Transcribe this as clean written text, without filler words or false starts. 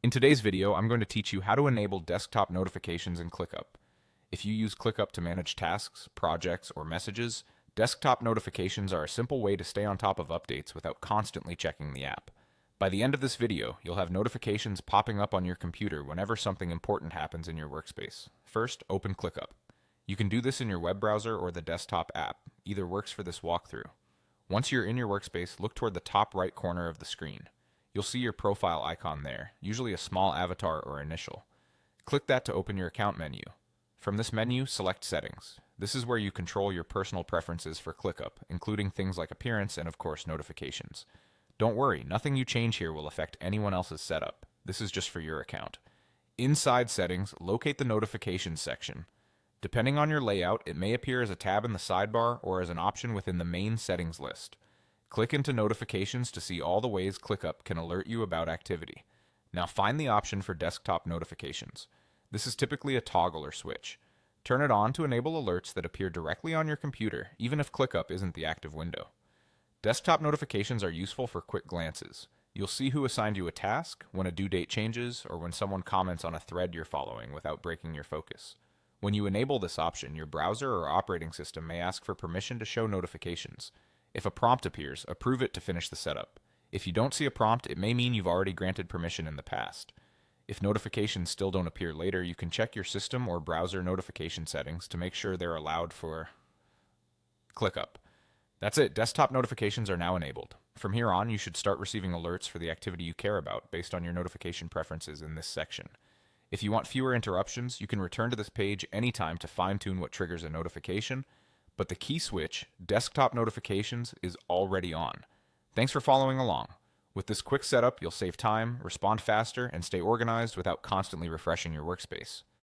In today's video, I'm going to teach you how to enable desktop notifications in ClickUp. If you use ClickUp to manage tasks, projects, or messages, desktop notifications are a simple way to stay on top of updates without constantly checking the app. By the end of this video, you'll have notifications popping up on your computer whenever something important happens in your workspace. First, open ClickUp. You can do this in your web browser or the desktop app. Either works for this walkthrough. Once you're in your workspace, look toward the top right corner of the screen. You'll see your profile icon there, usually a small avatar or initial. Click that to open your account menu. From this menu, select Settings. This is where you control your personal preferences for ClickUp, including things like appearance and, of course, notifications. Don't worry, nothing you change here will affect anyone else's setup. This is just for your account. Inside Settings, locate the Notifications section. Depending on your layout, it may appear as a tab in the sidebar or as an option within the main settings list. Click into Notifications to see all the ways ClickUp can alert you about activity. Now find the option for desktop notifications. This is typically a toggle or switch. Turn it on to enable alerts that appear directly on your computer, even if ClickUp isn't the active window. Desktop notifications are useful for quick glances. You'll see who assigned you a task, when a due date changes, or when someone comments on a thread you're following without breaking your focus. When you enable this option, your browser or operating system may ask for permission to show notifications. If a prompt appears, approve it to finish the setup. If you don't see a prompt, it may mean you've already granted permission in the past. If notifications still don't appear later, you can check your system or browser notification settings to make sure they're allowed for ClickUp. That's it. Desktop notifications are now enabled. From here on, you should start receiving alerts for the activity you care about based on your notification preferences in this section. If you want fewer interruptions, you can return to this page anytime to fine-tune what triggers a notification, but the key switch, desktop notifications, is already on. Thanks for following along. With this quick setup, you'll save time, respond faster, and stay organized without constantly refreshing your workspace.